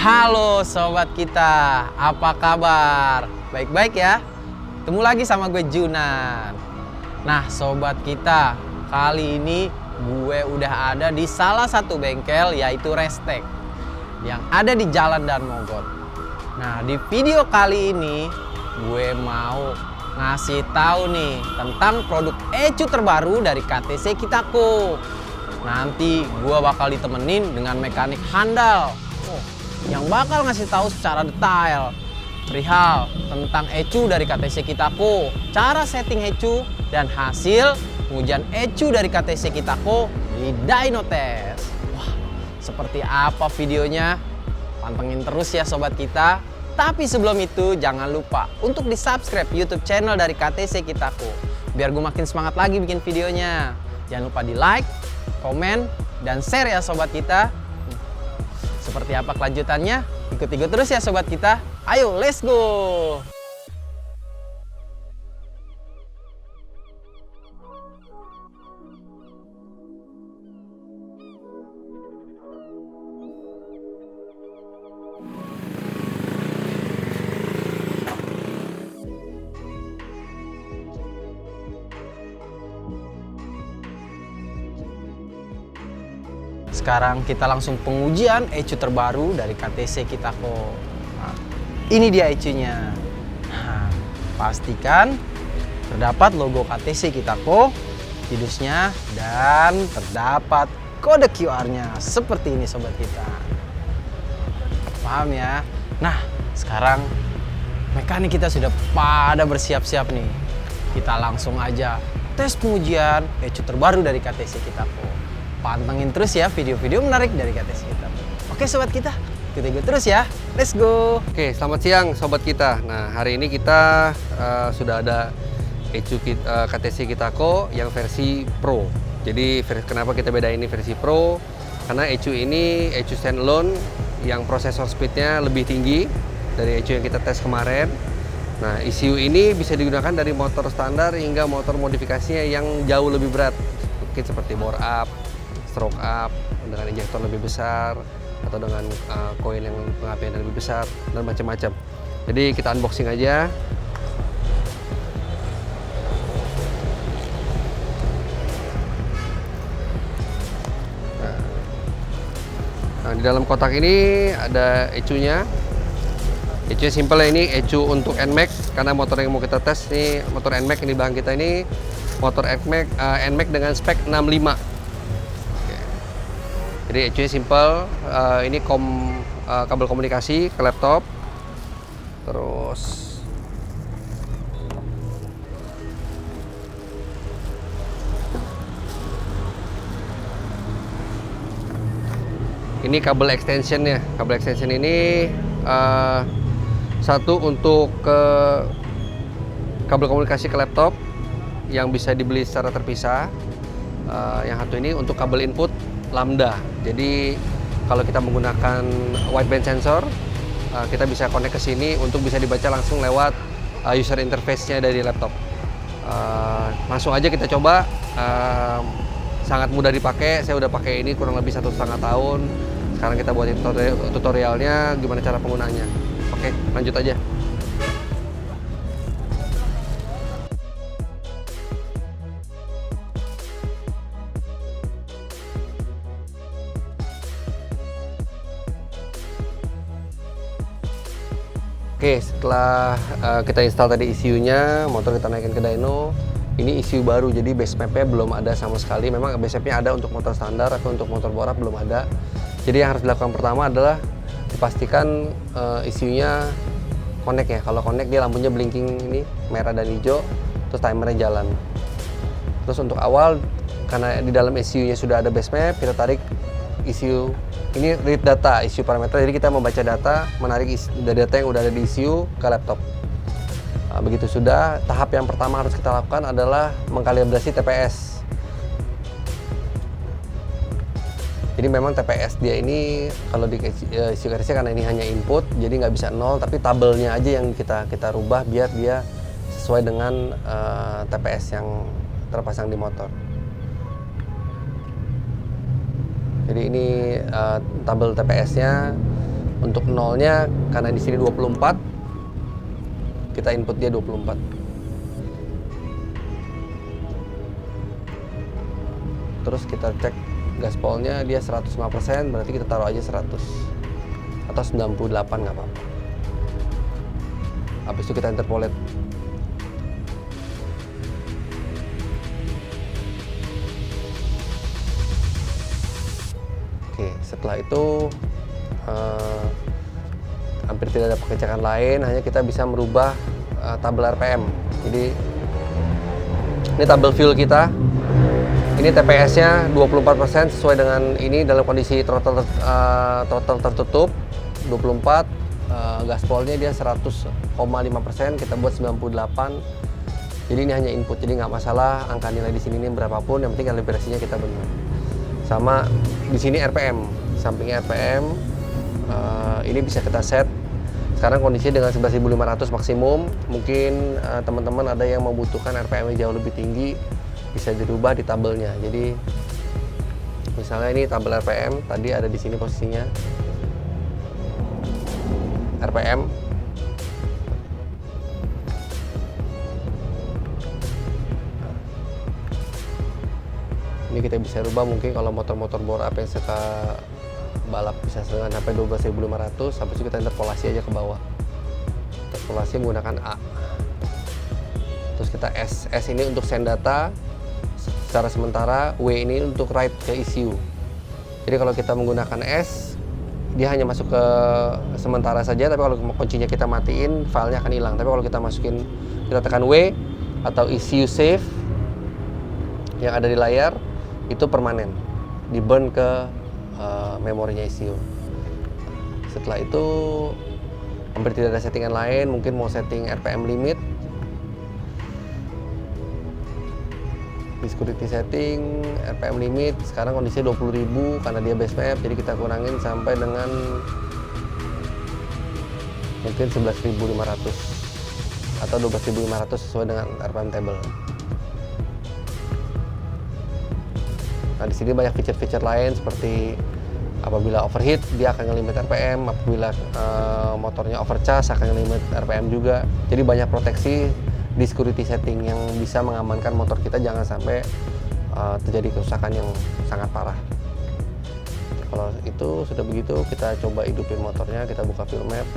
Halo sobat kita, apa kabar? Baik-baik ya? Ketemu lagi sama gue Junan. Nah sobat kita, kali ini gue udah ada di salah satu bengkel yaitu Restek yang ada di Jalan Dan Mogot. Nah di video kali ini gue mau ngasih tahu nih tentang produk ECU terbaru dari KTC Kitako. Nanti gue bakal ditemenin dengan mekanik handal yang bakal ngasih tahu secara detail perihal tentang ECU dari KTC Kitako, cara setting ECU, dan hasil pengujian ECU dari KTC Kitako di Dyno Test. Wah, seperti apa videonya? Pantengin terus ya sobat kita. Tapi sebelum itu jangan lupa untuk di-subscribe YouTube channel dari KTC Kitako biar gue makin semangat lagi bikin videonya. Jangan lupa di-like, komen, dan share ya sobat kita. Seperti apa kelanjutannya? Ikut-ikut terus ya sobat kita. Ayo, let's go! Sekarang kita langsung pengujian ECU terbaru dari KTC Kitako. Nah, ini dia ECU-nya. Nah, pastikan terdapat logo KTC Kitako di dusnya dan terdapat kode QR-nya seperti ini sobat kita. Paham ya? Nah, sekarang mekanik kita sudah pada bersiap-siap nih. Kita langsung aja tes pengujian ECU terbaru dari KTC Kitako. Pantengin terus ya video-video menarik dari KTC kita. Oke sobat kita, ikut-ikut terus ya. Let's go. Oke, selamat siang sobat kita. Nah, hari ini kita sudah ada ECU KTC Kitako yang versi Pro. Jadi kenapa kita beda ini versi Pro? Karena ECU ini ECU standalone yang prosesor speednya lebih tinggi dari ECU yang kita tes kemarin. Nah, ECU ini bisa digunakan dari motor standar hingga motor modifikasinya yang jauh lebih berat. Mungkin seperti bore up, stroke up dengan injektor lebih besar atau dengan koin yang pengapian lebih besar dan macam-macam. Jadi kita unboxing aja. Nah, di dalam kotak ini ada ECU-nya. ECU simple ini ECU untuk NMAX karena motor yang mau kita tes ini motor NMAX ini belakang kita ini motor NMAX dengan spek 65. Jadi ECU-nya simple, ini kabel komunikasi ke laptop. Terus ini kabel extensionnya. Kabel extension ini satu untuk kabel komunikasi ke laptop yang bisa dibeli secara terpisah. Yang satu ini untuk kabel input lambda. Jadi kalau kita menggunakan wideband sensor, kita bisa connect ke sini untuk bisa dibaca langsung lewat user interface-nya dari laptop. Langsung aja kita coba. Sangat mudah dipakai. Saya udah pakai ini kurang lebih 1,5 tahun. Sekarang kita buat tutorialnya gimana cara penggunaannya. Oke, lanjut aja. Oke, setelah kita install tadi ECU-nya, motor kita naikin ke dyno. Ini ECU baru, jadi base map-nya belum ada sama sekali. Memang base map-nya ada untuk motor standar atau untuk motor bore up belum ada. Jadi yang harus dilakukan pertama adalah dipastikan ECU-nya connect ya. Kalau connect dia lampunya blinking ini merah dan hijau, terus timernya jalan. Terus untuk awal, karena di dalam ECU-nya sudah ada base map, kita tarik ECU. Ini read data, ECU parameter, jadi kita membaca data, menarik data yang udah ada di ECU ke laptop. Begitu sudah, tahap yang pertama harus kita lakukan adalah mengkalibrasi TPS. Jadi memang TPS dia ini, kalau di ECU KTC karena ini hanya input, jadi nggak bisa 0, tapi tabelnya aja yang kita rubah biar dia sesuai dengan TPS yang terpasang di motor. Jadi ini tabel TPS-nya Untuk nolnya karena di sini 24, kita input dia 24. Terus kita cek gaspolnya, dia 105%, berarti kita taruh aja 100 atau 98 nggak apa-apa. Habis itu kita interpolate. Oke, setelah itu hampir tidak ada pengecekan lain, hanya kita bisa merubah tabel RPM. Jadi ini tabel fuel kita. Ini TPS-nya 24% sesuai dengan ini dalam kondisi throttle tertutup 24, gaspolnya dia 100,5%, kita buat 98. Jadi ini hanya input, jadi nggak masalah angka nilai di sini ini berapapun, yang penting kalibrasinya kita benar. Sama di sini RPM, sampingnya RPM, ini bisa kita set. Sekarang kondisinya dengan 11.500 maksimum, mungkin teman-teman ada yang membutuhkan RPM-nya jauh lebih tinggi, bisa dirubah di tabelnya. Jadi misalnya ini tabel RPM, tadi ada di sini posisinya RPM. Ini kita bisa rubah, mungkin kalau motor-motor bore up yang suka balap bisa dengan sampai 12.500. Habis itu kita interpolasi aja ke bawah. Interpolasi menggunakan A. Terus kita S ini untuk send data secara sementara, W ini untuk write ke ECU. Jadi kalau kita menggunakan S, dia hanya masuk ke sementara saja, tapi kalau kuncinya kita matiin, filenya akan hilang. Tapi kalau kita masukin, kita tekan W atau ECU save yang ada di layar, itu permanen, di burn ke memorinya ECU. Setelah itu hampir tidak ada settingan lain, mungkin mau setting RPM limit, di security setting RPM limit sekarang kondisinya 20.000 karena dia base map, jadi kita kurangin sampai dengan mungkin 11.500 atau 12.500 sesuai dengan RPM table. Nah, di sini banyak feature-feature lain seperti apabila overheat dia akan ngelimit RPM, apabila motornya overcharge akan ngelimit RPM juga. Jadi banyak proteksi di security setting yang bisa mengamankan motor kita jangan sampai terjadi kerusakan yang sangat parah. Kalau itu sudah begitu, kita coba hidupin motornya, kita buka fuel map.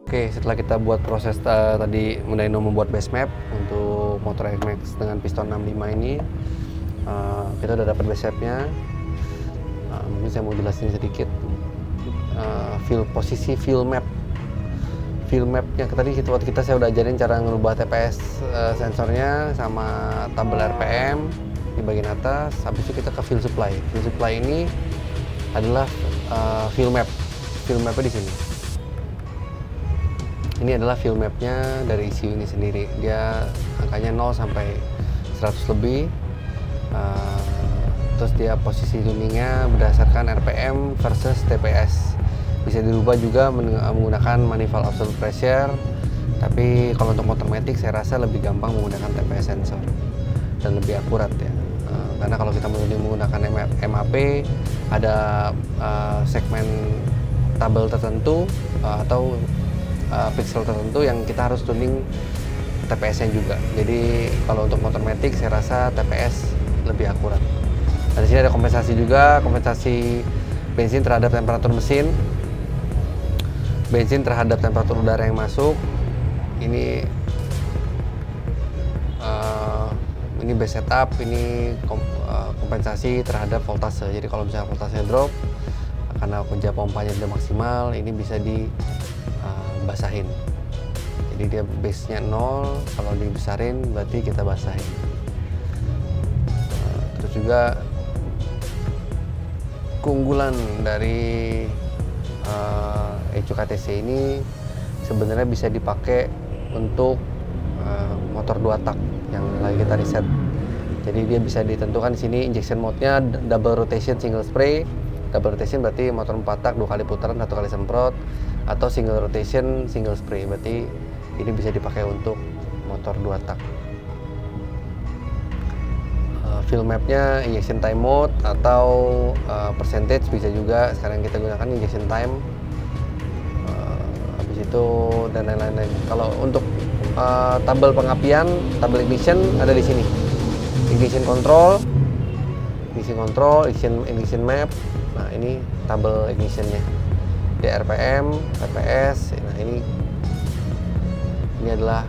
Oke, setelah kita buat proses tadi Mendaino membuat base map untuk motor NMAX dengan piston 65 ini, kita udah dapat base mapnya. Mungkin saya mau jelasin sedikit posisi fuel map. Fuel mapnya tadi waktu kita saya udah ajarin cara ngerubah TPS sensornya sama tabel RPM di bagian atas. Habis itu kita ke fuel supply. Fuel supply ini adalah fuel map. Fuel mapnya di sini. Ini adalah fuel mapnya dari ECU ini sendiri. Dia angkanya 0 sampai 100 lebih. Terus dia posisi tuningnya berdasarkan RPM versus TPS. Bisa dirubah juga menggunakan manifold absolute pressure. Tapi kalau untuk motor matic saya rasa lebih gampang menggunakan TPS sensor dan lebih akurat ya. Karena kalau kita menggunakan MAP ada segmen tabel tertentu atau pixel tertentu yang kita harus tuning TPS-nya juga. Jadi kalau untuk motor matic saya rasa TPS lebih akurat. Dan di sini ada kompensasi juga, kompensasi bensin terhadap temperatur mesin. bensin terhadap temperatur udara yang masuk. Ini base setup, ini kompensasi terhadap voltase. Jadi kalau misalnya voltasenya drop karena kerja pompanya tidak maksimal, ini bisa dibasahin. Jadi dia base-nya 0, kalau dibesarin berarti kita basahin. Terus juga keunggulan dari ECU-KTC ini sebenarnya bisa dipakai untuk motor 2 tak yang lagi kita riset. Jadi dia bisa ditentukan di sini injection mode-nya double rotation single spray. Double rotation berarti motor 4 tak 2 kali putaran 1 kali semprot, atau single rotation single spray berarti ini bisa dipakai untuk motor 2 tak. Fill map-nya injection time mode atau percentage bisa juga. Sekarang kita gunakan injection time. Habis itu dan lain-lain. Kalau untuk tabel pengapian, tabel ignition ada di sini. Ignition control, ignition map. Nah, ini tabel ignitionnya. DRPM, PPS. Nah, ini adalah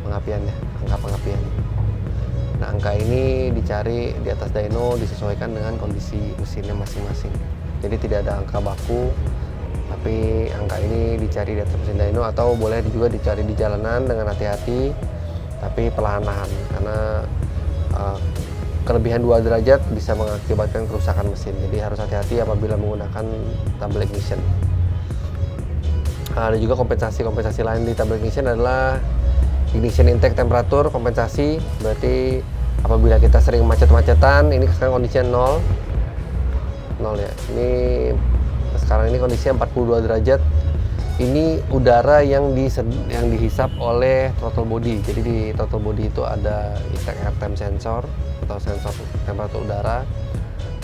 pengapiannya, angka pengapian. Nah, angka ini dicari di atas dyno disesuaikan dengan kondisi mesinnya masing-masing. Jadi tidak ada angka baku, tapi angka ini dicari di atas mesin dyno, atau boleh juga dicari di jalanan dengan hati-hati, tapi perlahan-lahan, karena kelebihan 2 derajat bisa mengakibatkan kerusakan mesin. Jadi harus hati-hati apabila menggunakan tabel ignition. Ada juga kompensasi lain di tabel ignition adalah ignition intake temperatur kompensasi. Berarti apabila kita sering macet-macetan, ini sekarang kondisinya 0 ya. Ini sekarang ini kondisinya 42 derajat. Ini udara yang dihisap oleh throttle body. Jadi di throttle body itu ada intake air temp sensor atau sensor temperatur udara.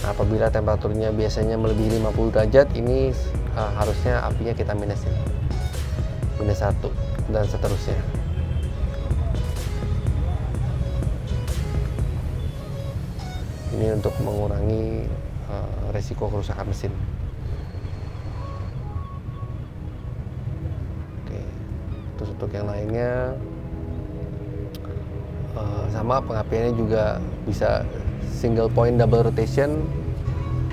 Nah, apabila temperaturnya biasanya melebihi 50 derajat, ini harusnya apinya kita minusin. -1 dan seterusnya. Ini untuk mengurangi resiko kerusakan mesin. Oke, terus untuk yang lainnya sama pengapiannya juga bisa single point double rotation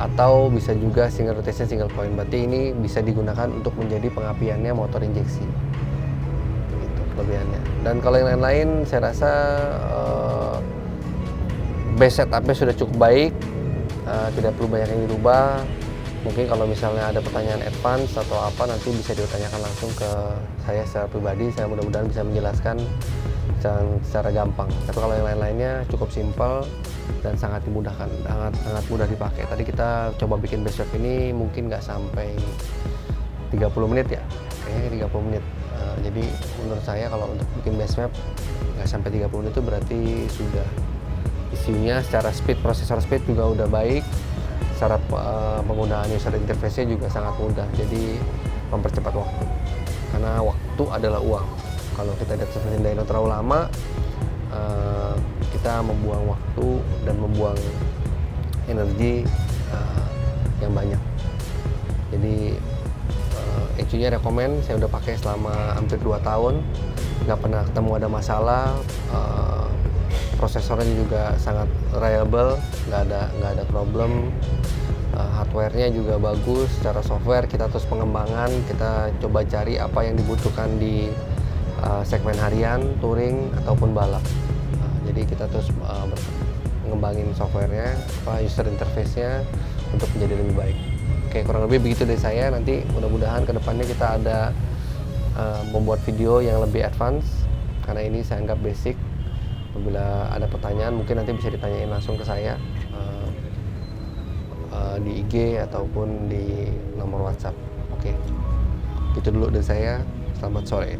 atau bisa juga single rotation single point. Berarti ini bisa digunakan untuk menjadi pengapiannya motor injeksi. Itu kelebihannya. Dan kalau yang lain-lain saya rasa base setupnya sudah cukup baik, tidak perlu banyak yang dirubah. Mungkin kalau misalnya ada pertanyaan advance atau apa, nanti bisa ditanyakan langsung ke saya secara pribadi. Saya mudah-mudahan bisa menjelaskan secara gampang. Tapi kalau yang lain-lainnya cukup simpel dan sangat dimudahkan, sangat mudah dipakai. Tadi kita coba bikin base map ini mungkin nggak sampai 30 menit ya, kayaknya 30 menit. Jadi menurut saya kalau untuk bikin base map nggak sampai 30 menit itu berarti sudah isinya secara speed, prosesor speed juga udah baik, secara penggunaan user interface-nya juga sangat mudah, jadi mempercepat waktu, karena waktu adalah uang. Kalau kita lihat mesin dyno terlalu lama, kita membuang waktu dan membuang energi yang banyak. Jadi ECU-nya rekomen, saya udah pakai selama hampir 2 tahun, nggak pernah ketemu ada masalah. Prosesornya juga sangat reliable, nggak ada problem. Hardware-nya juga bagus. Secara software kita terus pengembangan, kita coba cari apa yang dibutuhkan di segmen harian, touring ataupun balap. Jadi kita terus mengembangin software-nya, user interface-nya untuk menjadi lebih baik. Oke, kurang lebih begitu dari saya. Nanti mudah-mudahan kedepannya kita ada membuat video yang lebih advance, karena ini saya anggap basic. Apabila ada pertanyaan mungkin nanti bisa ditanyain langsung ke saya di IG ataupun di nomor WhatsApp. Oke, itu dulu dari saya. Selamat sore.